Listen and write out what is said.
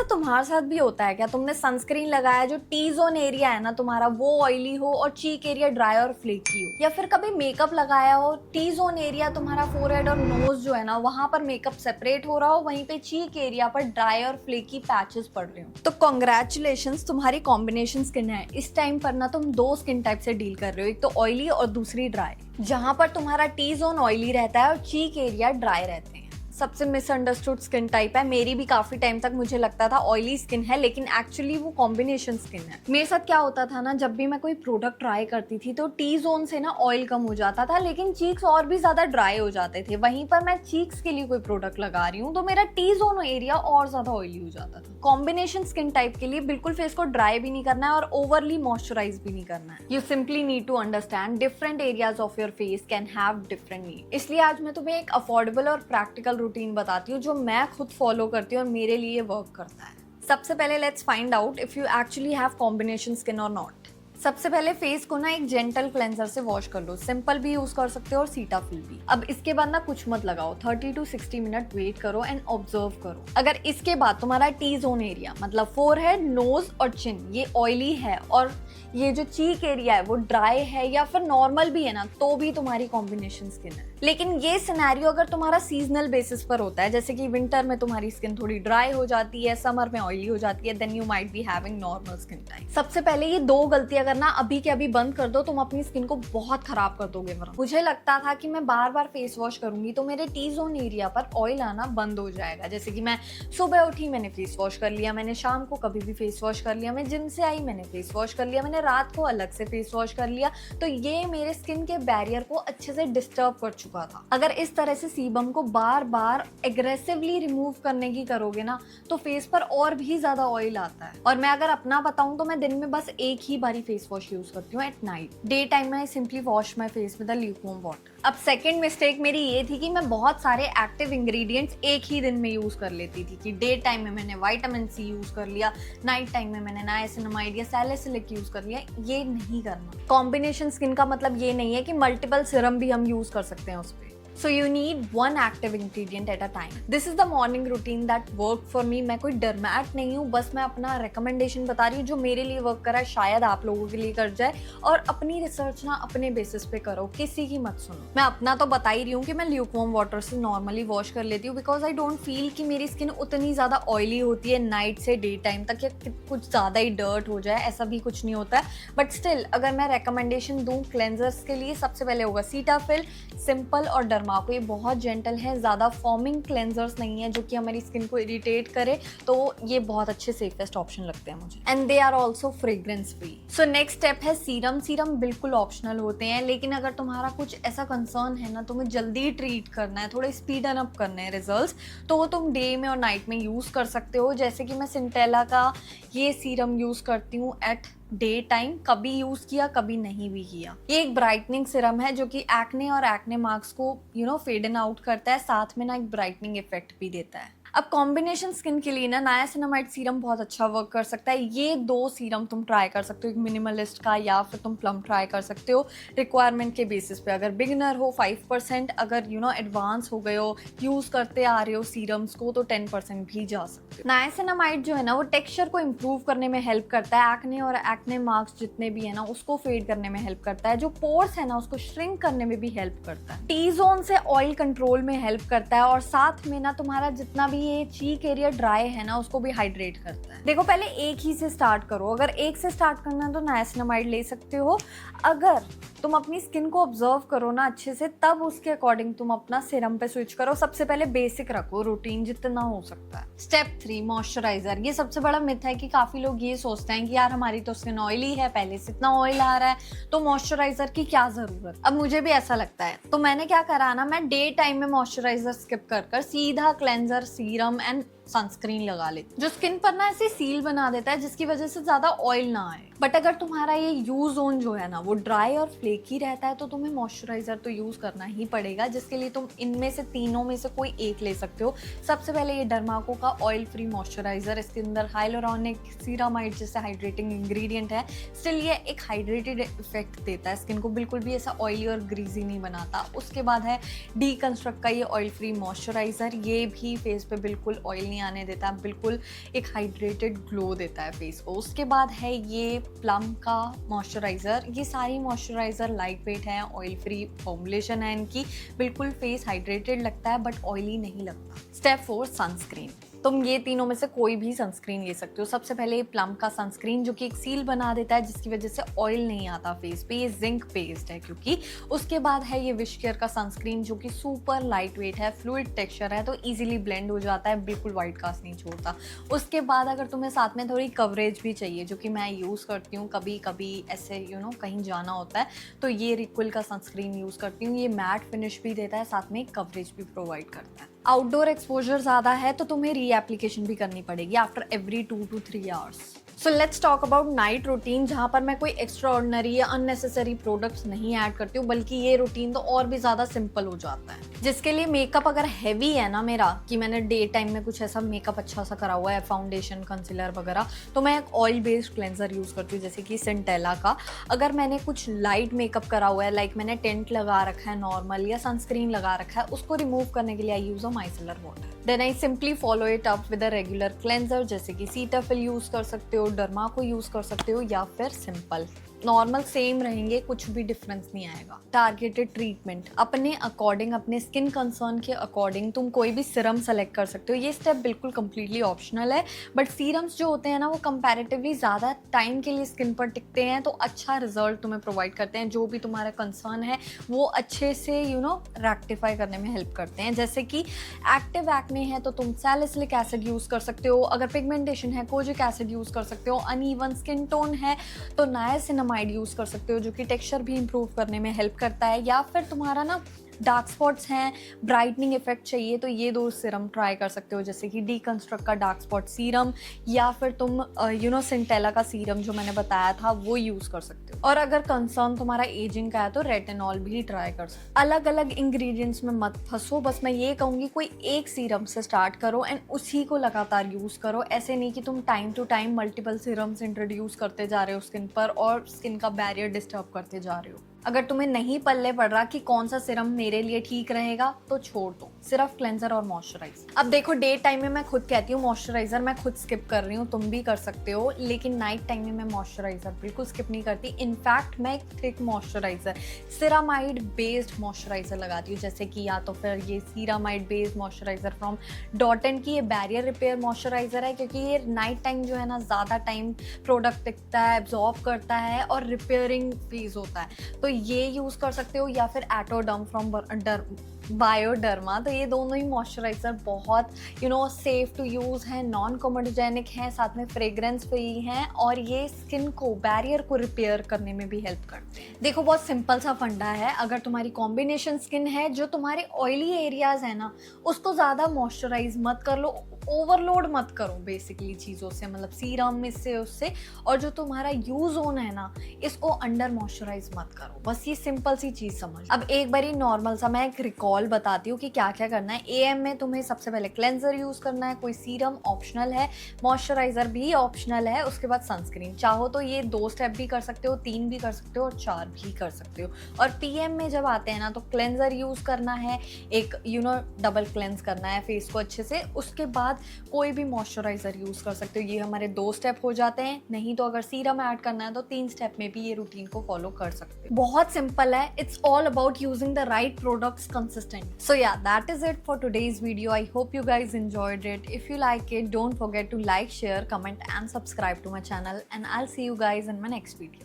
तुम्हारे साथ भी होता है क्या? तुमने सनस्क्रीन लगाया, जो टी जोन एरिया है ना तुम्हारा वो ऑयली हो और चीक एरिया ड्राई और फ्लेकी हो, या फिर कभी मेकअप लगाया हो, टी जोन एरिया तुम्हारा फोरहेड और नोज जो है ना वहां पर मेकअप सेपरेट हो रहा हो, वहीं पे चीक एरिया पर ड्राई और फ्लेकी पैचेस पड़ रहे हो, तो कॉन्ग्रेचुलेशंस, तुम्हारी कॉम्बिनेशन स्किन है। इस टाइम पर ना तुम दो स्किन टाइप से डील कर रहे हो, एक तो ऑयली और दूसरी ड्राई, जहां पर तुम्हारा टी जोन ऑयली रहता है और चीक एरिया ड्राई रहते हैं। सबसे मिसअंडरस्टूड स्किन टाइप है, मेरी भी काफी टाइम तक मुझे लगता था ऑयली स्किन है, लेकिन एक्चुअली वो कॉम्बिनेशन स्किन है। मेरे साथ क्या होता था ना, जब भी मैं कोई प्रोडक्ट ट्राई करती थी तो टी जोन से ना ऑयल कम हो जाता था, लेकिन चीक्स और भी ज्यादा ड्राई हो जाते थे। वहीं पर मैं चीक्स के लिए कोई प्रोडक्ट लगा रही हूँ तो मेरा टी जोन एरिया और ज्यादा ऑयली हो जाता था। कॉम्बिनेशन स्किन टाइप के लिए बिल्कुल फेस को ड्राई भी नहीं करना है और ओवरली मॉइस्चराइज भी नहीं करना है। You simply need to understand different areas of your face can have different need. इसलिए आज मैं तुम्हें एक अफोर्डेबल और प्रैक्टिकल रूटीन बताती हूँ जो मैं खुद फॉलो करती हूँ और मेरे लिए वर्क करता है। सबसे पहले let's find out if you actually have combination skin और नॉट। सबसे पहले फेस को ना एक जेंटल क्लेंजर से वॉश कर लो। सिंपल भी यूज कर सकते हो और सीटाफिल भी। अब इसके बाद ना कुछ मत लगाओ, 30 to 60 मिनट वेट करो एंड ऑब्जर्व करो। अगर इसके बाद तुम्हारा टी जोन एरिया मतलब फोरहेड, नोज और चिन ये ऑयली है और ये जो चीक एरिया है वो ड्राई है या फिर नॉर्मल भी है ना, तो भी तुम्हारी कॉम्बिनेशन स्किन है। लेकिन ये सिनेरियो अगर तुम्हारा सीजनल बेसिस पर होता है, जैसे कि विंटर में तुम्हारी स्किन थोड़ी ड्राई हो जाती है, समर में ऑयली हो जाती है, then you might be having normal skin type. सबसे पहले ये दो गलतियां करना अभी के अभी बंद कर दो, तुम अपनी स्किन को बहुत खराब कर दोगे। वरना मुझे लगता था कि मैं बार बार फेस वॉश करूंगी तो मेरे टी जोन एरिया पर ऑयल आना बंद हो जाएगा। जैसे कि मैं सुबह उठी मैंने फेस वॉश कर लिया, मैंने शाम को कभी भी फेस वॉश कर लिया, मैं जिम से आई मैंने फेस वॉश कर लिया, मैंने रात को अलग से फेस वॉश कर लिया, तो ये मेरे स्किन के बैरियर को अच्छे से डिस्टर्ब कर चुका था। अगर इस तरह से सीबम को बार बार एग्रेसिवली रिमूव करने की करोगे ना तो फेस पर और भी ज्यादा ऑयल आता है। और मैं अगर अपना बताऊं तो मैं दिन में बस एक ही बारी फेस वॉश यूज करती हूँ, एट नाइट। डे टाइम में I simply wash my face with lukewarm water. अब सेकंड मिस्टेक मेरी ये थी कि मैं बहुत सारे एक्टिव इंग्रेडिएंट्स एक ही दिन में यूज कर लेती थी, कि डे टाइम में मैंने विटामिन सी यूज कर लिया, नाइट टाइम में मैंने नाइसिनामाइड या सैलिसिलिक यूज कर लिया। ये नहीं करना। कॉम्बिनेशन स्किन का मतलब ये नहीं है कि मल्टीपल सीरम भी हम यूज कर सकते हैं उस पर। So you need one active ingredient at a time. This is the morning routine that worked for me. मैं कोई डर्मैट नहीं हूँ, बस मैं अपना रिकमेंडेशन बता रही हूँ जो मेरे लिए वर्क करा है, शायद आप लोगों के लिए कर जाए। और अपनी रिसर्च ना अपने बेसिस पे करो, किसी की मत सुनो। मैं अपना तो बता ही रही हूँ कि मैं ल्यूकवार्म वाटर से नॉर्मली वॉश कर लेती हूँ, बिकॉज आई डोंट फील कि मेरी स्किन उतनी ज्यादा ऑयली होती है नाइट से डे टाइम तक, या कुछ ज्यादा ही डर्ट हो जाए, ऐसा भी कुछ नहीं होता है। बट स्टिल अगर मैं रिकमेंडेशन दूँ क्लेंजर्स के लिए, सबसे पहले होगा सीटाफिल, सिंपल और डर्माको। ये बहुत जेंटल है, ज्यादा फॉर्मिंग क्लेंजर्स नहीं है जो कि हमारी स्किन को इरिटेट करे, तो ये बहुत अच्छे सेफेस्ट ऑप्शन लगते हैं मुझे। And they are also fragrance free. So next step है सीरम। सीरम बिल्कुल ऑप्शनल होते हैं, लेकिन अगर तुम्हारा कुछ ऐसा कंसर्न है ना, तुम्हें जल्दी ट्रीट करना है, थोड़े स्पीड अप करने हैं रिजल्ट्स, तो वो तुम डे में और नाइट में यूज कर सकते हो। जैसे कि मैं सिंटेला का ये सीरम यूज करती हूँ एट डे टाइम, कभी यूज किया कभी नहीं भी किया। ये एक ब्राइटनिंग सीरम है जो कि एक्ने और एक्ने मार्क्स को फेडन आउट करता है, साथ में ना एक ब्राइटनिंग इफेक्ट भी देता है। अब कॉम्बिनेशन स्किन के लिए ना नायासिनामाइड सीरम बहुत अच्छा वर्क कर सकता है। ये दो सीरम तुम ट्राई कर सकते हो, एक मिनिमलिस्ट का या फिर तुम प्लम ट्राई कर सकते हो रिक्वायरमेंट के बेसिस पे। अगर बिगिनर हो 5%, अगर एडवांस हो गए हो, यूज करते आ रहे हो सीरम्स को, तो 10% भी जा सकते हो। नायासिनामाइड जो है ना वो टेक्सचर को इम्प्रूव करने में हेल्प करता है, एक्ने और एक्ने मार्क्स जितने भी है ना उसको फेड करने में हेल्प करता है, जो पोर्स है ना उसको श्रिंक करने में भी हेल्प करता है, टी जोन से ऑयल कंट्रोल में हेल्प करता है, और साथ में ना तुम्हारा जितना भी ये चीक एरिया ड्राई है ना उसको भी हाइड्रेट करता है। देखो पहले एक ही से स्टार्ट करो। अगर एक से स्टार्ट करना है तो नायासिनामाइड ले सकते हो। अगर तुम अपनी स्किन को ऑब्जर्व करो ना अच्छे से, तब उसके अकॉर्डिंग तुम अपना सीरम पे स्विच करो। सबसे पहले बेसिक रखो रूटीन जितना हो सकता है। Step 3 moisturiser. ये सबसे बड़ा मिथ है कि काफी लोग ये सोचते हैं कि यार हमारी तो स्किन ऑयली है, पहले से इतना ऑयल आ रहा है तो मॉइस्चराइजर की क्या जरूरत। अब मुझे भी ऐसा लगता है, तो मैंने क्या करा ना, मैं डे टाइम में मॉइस्चराइजर स्किप कर सीधा क्लेंजर, सीरम एंड सनस्क्रीन लगा लेती, जो स्किन पर ना ऐसे सील बना देता है जिसकी वजह से ज्यादा ऑयल ना आए। बट अगर तुम्हारा ये यू जोन जो है ना वो ड्राई और फ्लेकी रहता है तो तुम्हें मॉइस्चराइजर तो यूज करना ही पड़ेगा, जिसके लिए तुम इनमें से तीनों में से कोई एक ले सकते हो। सबसे पहले ये डर्माको का ऑयल फ्री मॉइस्चराइजर। इसके अंदर हाइलोरॉनिक सीरामाइड जैसे हाइड्रेटिंग इंग्रेडिएंट है। स्टिल ये एक हाइड्रेटेड इफेक्ट देता है स्किन को, बिल्कुल भी ऐसा ऑयली और ग्रीजी नहीं बनाता। उसके बाद है डीकंस्ट्रक्ट का ये ऑयल फ्री मॉइस्चराइजर। ये भी फेस पे बिल्कुल ऑयल नहीं आने देता है, बिल्कुल एक हाइड्रेटेड ग्लो देता है फेस को। उसके बाद है ये प्लम का मॉइस्चराइज़र। ये सारी मॉइस्चराइज़र लाइट वेट है, ऑयल फ्री फॉर्मुलेशन है इनकी, बिल्कुल फेस हाइड्रेटेड लगता है बट ऑयली नहीं लगता। Step 4 sunscreen. तुम ये तीनों में से कोई भी सनस्क्रीन ले सकते हो। सबसे पहले प्लम का सनस्क्रीन जो कि एक सील बना देता है जिसकी वजह से ऑयल नहीं आता फेस पे, ये जिंक बेस्ड है क्योंकि। उसके बाद है ये विश केयर का सनस्क्रीन जो कि सुपर लाइट वेट है, फ्लूइड टेक्सचर है, तो इजीली ब्लेंड हो जाता है, बिल्कुल वाइट कास्ट नहीं छोड़ता। उसके बाद अगर तुम्हें साथ में थोड़ी कवरेज भी चाहिए, जो कि मैं यूज़ करती हूँ कभी कभी ऐसे कहीं जाना होता है, तो ये रिक्विल का सनस्क्रीन यूज़ करती हूँ। ये मैट फिनिश भी देता है, साथ में कवरेज भी प्रोवाइड करता है। आउटडोर एक्सपोजर ज़्यादा है तो तुम्हें री एप्लीकेशन भी करनी पड़ेगी after every 2 to 3 hours. So let's talk about night routine, जहाँ पर मैं कोई एक्स्ट्रा ऑर्डिनरी या अननेसेसरी प्रोडक्ट्स नहीं ऐड करती हूँ, बल्कि ये रूटीन तो और भी ज़्यादा सिंपल हो जाता है। जिसके लिए मेकअप अगर हैवी है ना मेरा, कि मैंने डे टाइम में कुछ ऐसा मेकअप अच्छा सा करा हुआ है, फाउंडेशन कंसीलर वगैरह, तो मैं एक ऑयल बेस्ड क्लेंजर यूज़ करती हूँ जैसे कि सेंटेला का। अगर मैंने कुछ लाइट मेकअप करा हुआ है, लाइक मैंने टेंट लगा रखा है नॉर्मल, या सनस्क्रीन लगा रखा है, उसको रिमूव करने के लिए I use a micellar water. Then I simply follow it up with a regular cleanser, जैसे कि सीटाफिल यूज़ कर सकते हो, डर्मा को यूज़ कर सकते हो, या फिर सिंपल नॉर्मल सेम रहेंगे, कुछ भी डिफरेंस नहीं आएगा। टारगेटेड ट्रीटमेंट, अपने अकॉर्डिंग, अपने स्किन कंसर्न के अकॉर्डिंग तुम कोई भी सीरम सेलेक्ट कर सकते हो। ये स्टेप बिल्कुल कंप्लीटली ऑप्शनल है, बट सीरम्स जो होते हैं ना वो कंपैरेटिवली ज़्यादा टाइम के लिए स्किन पर टिकते हैं, तो अच्छा रिजल्ट तुम्हें प्रोवाइड करते हैं। जो भी तुम्हारा कंसर्न है वो अच्छे से रेक्टिफाई करने में हेल्प करते हैं। जैसे कि एक्टिव एक्ने है तो तुम सैलिसिलिक एसिड यूज़ कर सकते हो, अगर पिगमेंटेशन है कोजिक एसिड यूज़ कर सकते हो, अनइवन स्किन टोन है तो नायासिनामाइड यूज़ कर सकते हो जो कि टेक्सचर भी इंप्रूव करने में हेल्प करता है। या फिर तुम्हारा ना डार्क स्पॉट्स हैं, ब्राइटनिंग इफेक्ट चाहिए, तो ये 2 सीरम ट्राई कर सकते हो, जैसे कि डीकंस्ट्रक्ट का डार्क स्पॉट सीरम, या फिर तुम सेंटेला का सीरम जो मैंने बताया था वो यूज़ कर सकते हो। और अगर कंसर्न तुम्हारा एजिंग का है तो रेटिनॉल भी ट्राई कर सकते हो। अलग अलग इंग्रेडिएंट्स में मत फंसो, बस मैं ये कहूँगी कोई एक सीरम से स्टार्ट करो एंड उसी को लगातार यूज़ करो। ऐसे नहीं कि तुम time to time multiple serums introduce करते जा रहे हो स्किन पर और स्किन का बैरियर डिस्टर्ब करते जा रहे हो। अगर तुम्हें नहीं पल्ले पड़ रहा कि कौन सा सीरम मेरे लिए ठीक रहेगा तो छोड़ दो, सिर्फ क्लेंजर और मॉइस्चराइजर। अब देखो डे टाइम में मैं खुद कहती हूँ मॉइस्चराइजर मैं खुद स्किप कर रही हूँ, तुम भी कर सकते हो, लेकिन नाइट टाइम में मैं मॉइस्चराइजर बिल्कुल स्किप नहीं करती। इनफैक्ट मैं एक thick moisturiser, ceramide based moisturiser लगाती हूँ, जैसे कि या तो फिर ये ceramide based moisturiser from dot and की ये बैरियर रिपेयर मॉइस्चराइजर है, क्योंकि ये नाइट टाइम जो है ना ज़्यादा टाइम प्रोडक्ट टिकता है, एब्जॉर्ब करता है और रिपेयरिंग फेज होता है, तो ये यूज़ कर सकते हो। या फिर एटोडर्म फ्रॉम बायोडर्मा, तो ये दोनों ही मॉइस्चराइजर बहुत सेफ टू यूज़ है, नॉन कोमोडोजेनिक है, साथ में फ्रेग्रेंस फ्री हैं और ये स्किन को बैरियर को रिपेयर करने में भी हेल्प करते हैं। देखो बहुत सिंपल सा फंडा है, अगर तुम्हारी कॉम्बिनेशन स्किन है, जो तुम्हारे ऑयली एरियाज है ना उसको ज़्यादा मॉइस्चराइज मत कर लो, ओवरलोड मत करो बेसिकली चीज़ों से, मतलब सीरम इससे उससे, और जो तुम्हारा यू जोन है ना इसको अंडर मॉइस्चराइज मत करो, बस ये सिंपल सी चीज़ समझ। अब एक बारी नॉर्मल सा मैं एक रिकॉल बताती हूँ कि क्या क्या करना है। एएम में तुम्हें सबसे पहले क्लेंजर यूज़ करना है, कोई सीरम ऑप्शनल है, मॉइस्चराइजर भी ऑप्शनल है, उसके बाद सनस्क्रीन। चाहो तो ये 2 स्टेप भी कर सकते हो, 3 भी कर सकते हो और 4 भी कर सकते हो। और पीएम में जब आते हैं ना तो क्लेंजर यूज़ करना है, एक डबल क्लेंस करना है फेस को अच्छे से, उसके बाद कोई भी मॉइस्चराइजर यूज़ कर सकते हो। ये हमारे 2 स्टेप हो जाते हैं। नहीं तो अगर सीरम ऐड करना है तो 3 स्टेप में भी ये रूटीन को फॉलो कर सकते हो। बहुत सिंपल है, it's all about using the right products consistent. So ya that is it for today's video. I hope you guys enjoyed it. If you like it, don't forget to like, share, comment and subscribe to my channel, and I'll see you guys in my next video.